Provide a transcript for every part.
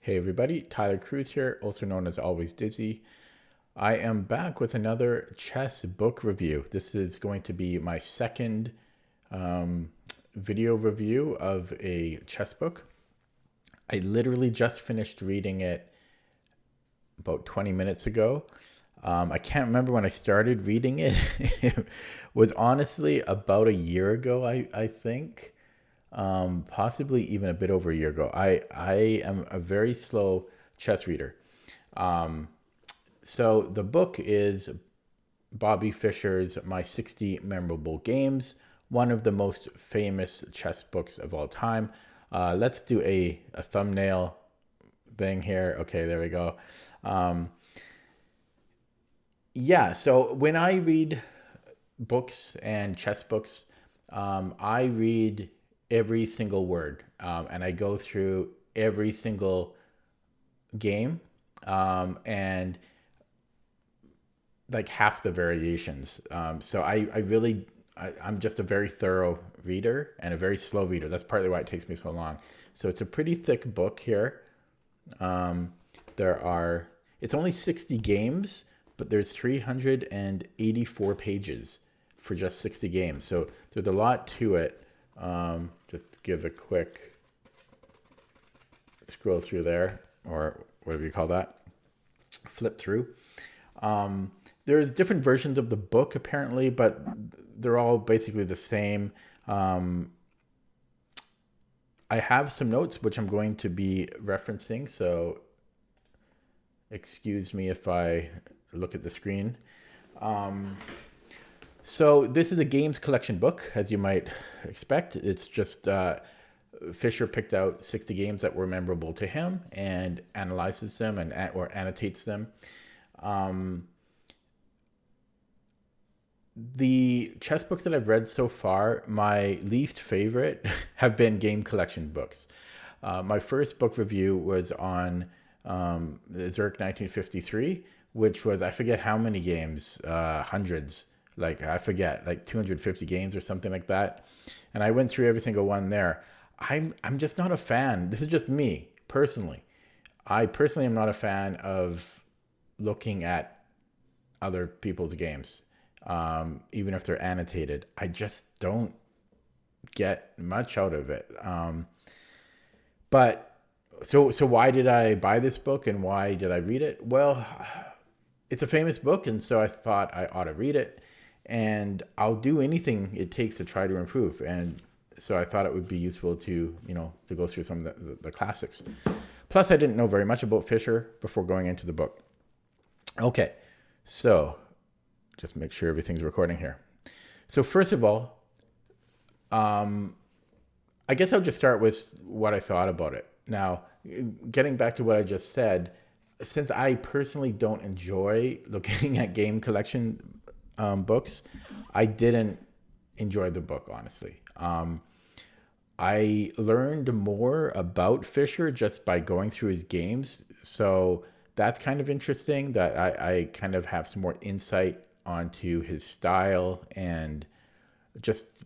Hey everybody, Tyler Cruz here, also known as Always Dizzy. I am back with another chess book review. This is going to be my second video review of a chess book. I literally just finished reading it about 20 minutes ago. I can't remember when I started reading it. It was honestly about a year ago, I think. Possibly even a bit over a year ago. I am a very slow chess reader. So the book is Bobby Fischer's My 60 Memorable Games, one of the most famous chess books of all time. Let's do a thumbnail thing here. Okay, there we go. Yeah, so when I read books and chess books, I read every single word, and I go through every single game, and like half the variations. So I'm just a very thorough reader and a very slow reader. That's partly why it takes me so long. So it's a pretty thick book here. It's only 60 games, but there's 384 pages for just 60 games. So there's a lot to it. Just give a quick scroll through there, or whatever you call that, flip through. There's different versions of the book apparently, but they're all basically the same. I have some notes which I'm going to be referencing, so excuse me if I look at the screen. So this is a games collection book, as you might expect. It's just Fischer picked out 60 games that were memorable to him and analyzes them or annotates them. The chess books that I've read so far, my least favorite have been game collection books. My first book review was on Zurich 1953, which was, I forget how many games, hundreds. I forget, like 250 games or something like that. And I went through every single one there. I'm just not a fan. This is just me, personally. I personally am not a fan of looking at other people's games, even if they're annotated. I just don't get much out of it. But so why did I buy this book and why did I read it? Well, it's a famous book, and so I thought I ought to read it. And I'll do anything it takes to try to improve. And so I thought it would be useful to go through some of the classics. Plus, I didn't know very much about Fischer before going into the book. Okay, so just make sure everything's recording here. So first of all, I guess I'll just start with what I thought about it. Now, getting back to what I just said, since I personally don't enjoy looking at game collection books, I didn't enjoy the book, honestly. I learned more about Fischer just by going through his games. So that's kind of interesting that I kind of have some more insight onto his style, and just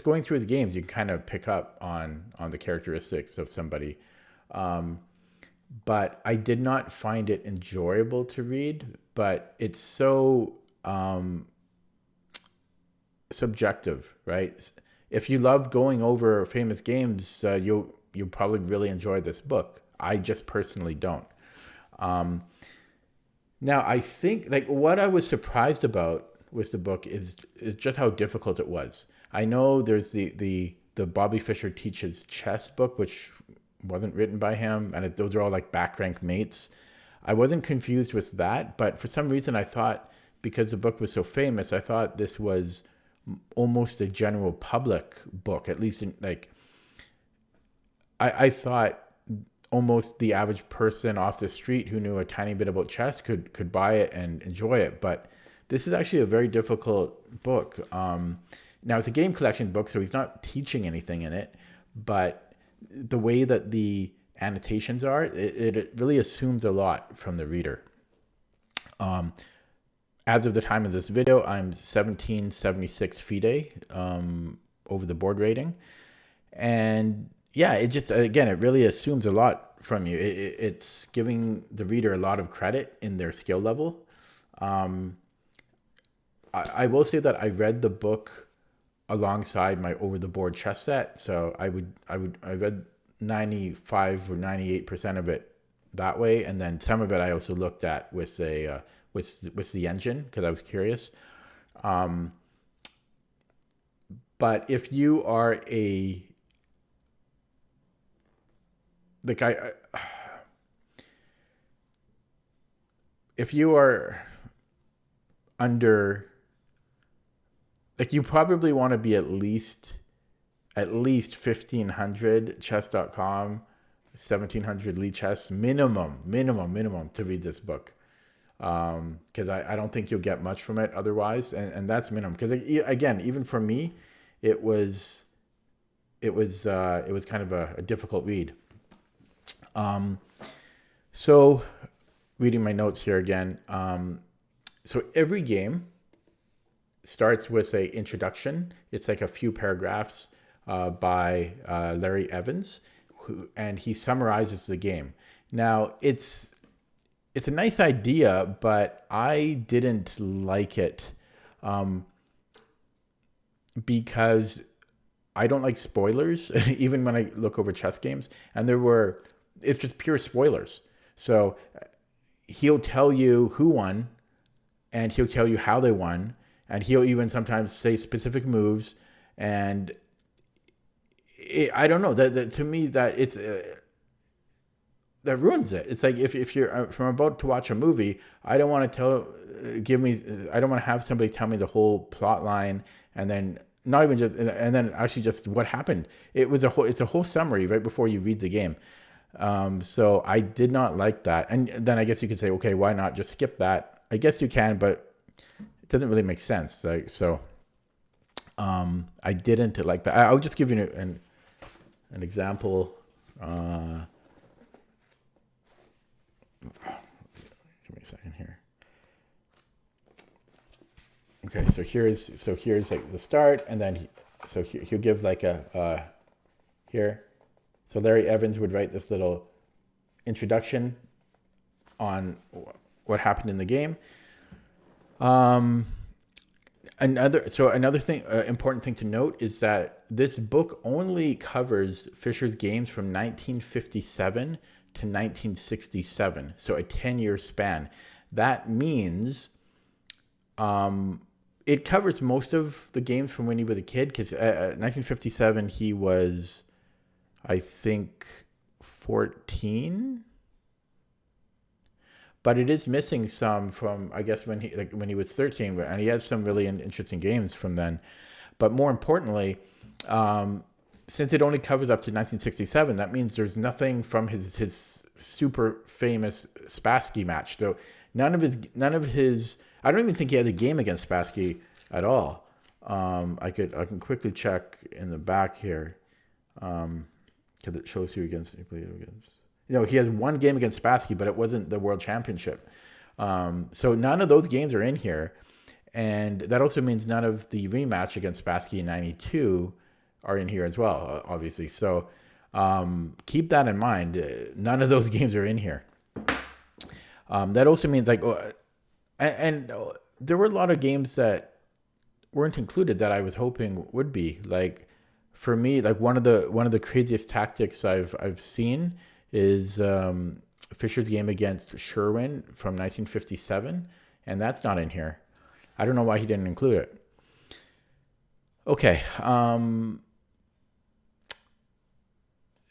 going through his games, you can kind of pick up on the characteristics of somebody. But I did not find it enjoyable to read, but it's so subjective, right? If you love going over famous games, you'll probably really enjoy this book. I just personally don't. Now, I think what I was surprised about with the book is just how difficult it was. I know there's the Bobby Fischer Teaches Chess book, which wasn't written by him, and those are all like back rank mates. I wasn't confused with that, but for some reason I thought, because the book was so famous, I thought this was almost a general public book. At least I thought almost the average person off the street who knew a tiny bit about chess could buy it and enjoy it. But this is actually a very difficult book. Now, it's a game collection book, so he's not teaching anything in it, but the way that the annotations are, it really assumes a lot from the reader. As of the time of this video, I'm 1776 FIDE over the board rating. And yeah, it just, again, it really assumes a lot from you. It's giving the reader a lot of credit in their skill level. I will say that I read the book alongside my over the board chess set. So I read 95 or 98% of it that way, and then some of it I also looked at with a with the engine because I was curious. But if you are if you are under, like, you probably want to be at least 1500 chess.com, 1700 lead chess minimum to read this book. Because I don't think you'll get much from it otherwise, and that's minimum. Because again, even for me, it was kind of a difficult read. So reading my notes here again. So every game starts with a introduction. It's like a few paragraphs by Larry Evans, and he summarizes the game. Now it's a nice idea, but I didn't like it because I don't like spoilers, even when I look over chess games. And it's just pure spoilers. So he'll tell you who won, and he'll tell you how they won, and he'll even sometimes say specific moves. And I don't know, that to me, that it's that ruins it. It's like if you're if I'm about to watch a movie, I don't want to have somebody tell me the whole plot line and then not even just and then actually just what happened. It's a whole summary right before you read the game. So I did not like that. And then I guess you could say, okay, why not just skip that? I guess you can, but it doesn't really make sense. I didn't like that. I'll just give you an example. Give me a second here. Okay, so here's like the start, and then he'll give like here. So Larry Evans would write this little introduction on what happened in the game. Another thing, important thing to note is that this book only covers Fischer's games from 1957 to 1967, so a 10-year span. That means it covers most of the games from when he was a kid, because 1957 he was, I think, 14, but it is missing some from, I guess, when he was 13, and he has some really interesting games from then. But more importantly, since it only covers up to 1967, that means there's nothing from his super famous Spassky match. So none of his. I don't even think he had a game against Spassky at all. I can quickly check in the back here, because it shows who he played against. He has one game against Spassky, but it wasn't the World Championship. So none of those games are in here, and that also means none of the rematch against Spassky in '92 are in here as well, obviously. So keep that in mind. None of those games are in here. That also means and there were a lot of games that weren't included that I was hoping would be. Like, for me, like one of the craziest tactics I've seen is Fischer's game against Sherwin from 1957, and that's not in here. I don't know why he didn't include it. Okay.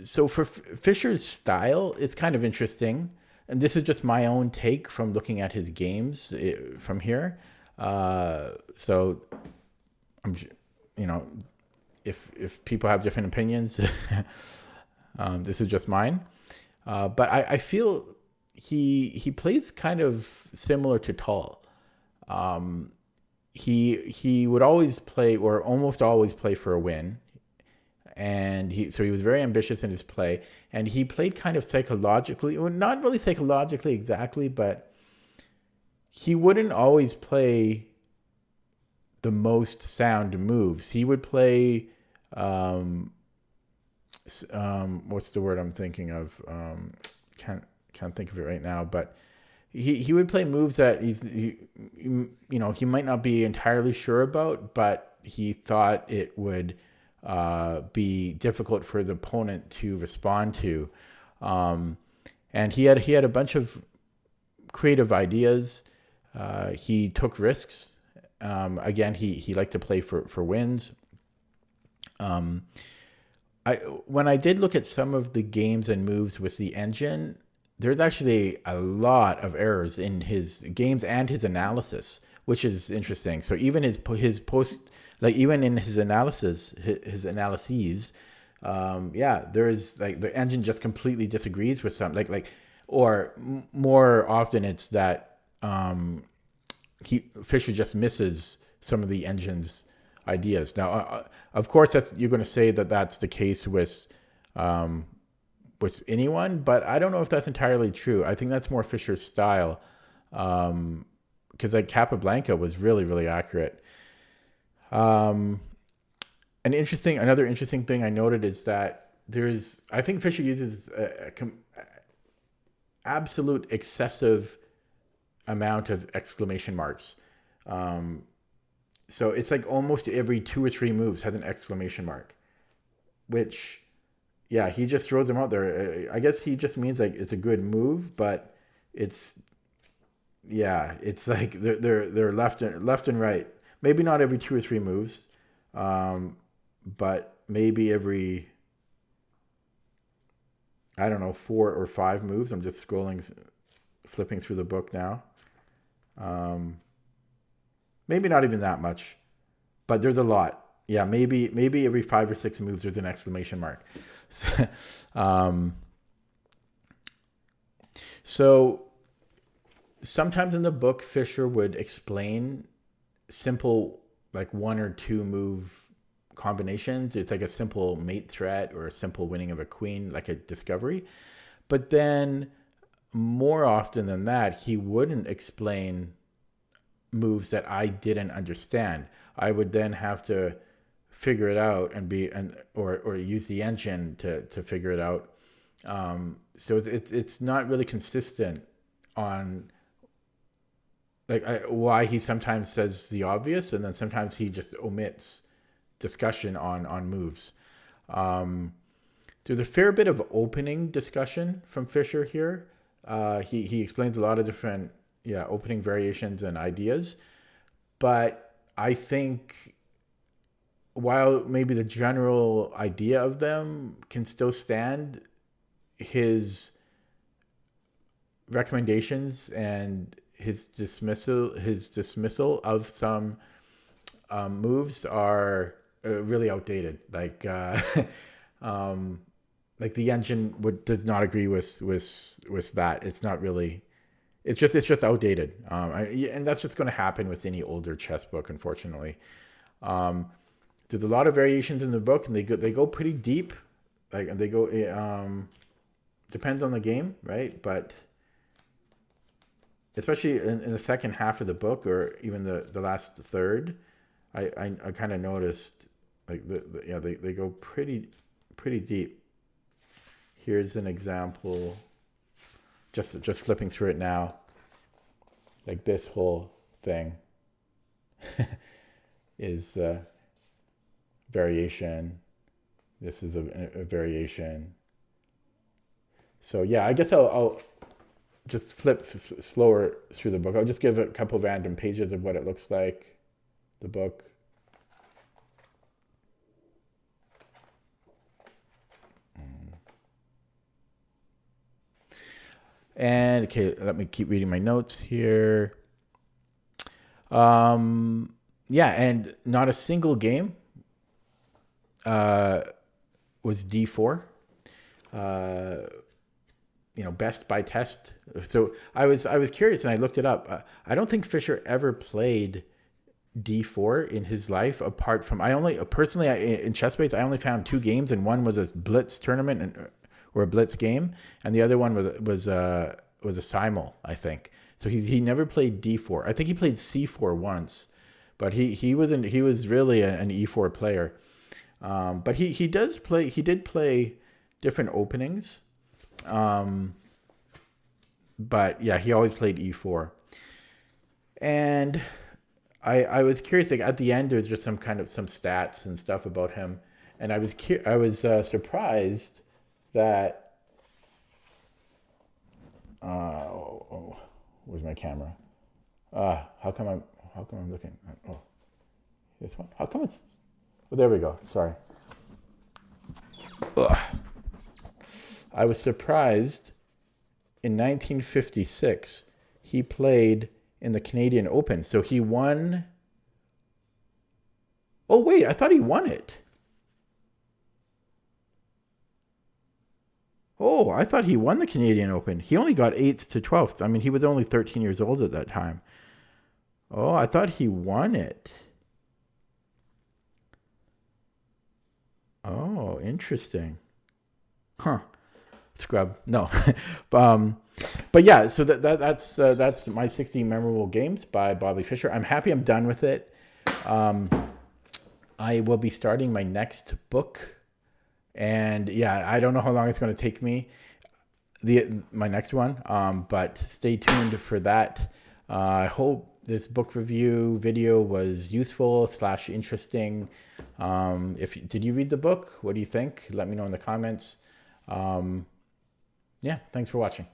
So for Fischer's style, it's kind of interesting. And this is just my own take from looking at his games from here. So I'm, if people have different opinions, this is just mine. But I feel he plays kind of similar to Tull. He would always play, or almost always play, for a win. And he was very ambitious in his play, and he played kind of psychologically, well, not really psychologically exactly, but he wouldn't always play the most sound moves. He would play what's the word I'm thinking of? Can't can't think of it right now, but he would play moves that he might not be entirely sure about, but he thought it would be difficult for the opponent to respond to. Um, and he had a bunch of creative ideas. He took risks. Again, he liked to play for wins. Um, when I did look at some of the games and moves with the engine, there's actually a lot of errors in his games and his analysis, which is interesting. So even his post, like even in his analyses, yeah, there's like the engine just completely disagrees with some or more often it's that Fischer just misses some of the engine's ideas. Now, of course, you're going to say that that's the case with anyone, but I don't know if that's entirely true. I think that's more Fischer's style, because like Capablanca was really really accurate. Um, another interesting thing I noted is that I think Fischer uses absolute excessive amount of exclamation marks. Um, so it's like almost every two or three moves has an exclamation mark, which, yeah, he just throws them out there. I guess he just means like it's a good move, but it's, yeah, it's like they're left and right. Maybe not every two or three moves, but maybe every, I don't know, 4 or 5 moves. I'm just flipping through the book now. Maybe not even that much, but there's a lot. Yeah, maybe every 5 or 6 moves there's an exclamation mark. So sometimes in the book, Fischer would explain simple, like 1 or 2 move combinations. It's like a simple mate threat or a simple winning of a queen, like a discovery. But then more often than that, he wouldn't explain moves that I didn't understand. I would then have to figure it out or use the engine to figure it out. So it's not really consistent on why he sometimes says the obvious and then sometimes he just omits discussion on moves. There's a fair bit of opening discussion from Fischer here. He explains a lot of different opening variations and ideas, but I think while maybe the general idea of them can still stand, his recommendations and his dismissal of some moves are really outdated. Like the engine does not agree with that. It's not really. It's just outdated, and that's just going to happen with any older chess book, unfortunately. There's a lot of variations in the book, and they go pretty deep. And they go depends on the game, right? But especially in the second half of the book, or even the last third, I kind of noticed they go pretty deep. Here's an example. Just flipping through it now, like this whole thing is variation. This is a variation. So yeah, I guess I'll just flip slower through the book. I'll just give a couple random pages of what it looks like, the book. And okay, let me keep reading my notes here. Yeah, and not a single game was D4. Best by test. So I was curious and I looked it up. I don't think Fischer ever played D4 in his life, apart from in ChessBase I only found 2 games, and one was a Blitz tournament or a Blitz game, and the other one was a simul, I think. So he never played D4. I think he played C4 once, but he was really an E4 player. But he does play. He did play different openings. But yeah, he always played e4. And I was curious. Like at the end, there's just some stats and stuff about him, and I was surprised that. Where's my camera? How come I'm looking? Oh, this one. How come it's? Oh, there we go. Sorry. Ugh. I was surprised. In 1956, he played in the Canadian Open. So he won. Oh wait, I thought he won it. Oh, I thought he won the Canadian Open. He only got 8th to 12th. I mean, he was only 13 years old at that time. Oh, I thought he won it. Oh, interesting. Huh. Scrub. No. But yeah, so that's my 60 memorable games by Bobby Fischer. I'm happy I'm done with it. I will be starting my next book. And yeah, I don't know how long it's going to take me, my next one, but stay tuned for that. I hope this book review video was useful / interesting. Did you read the book? What do you think? Let me know in the comments. Yeah, thanks for watching.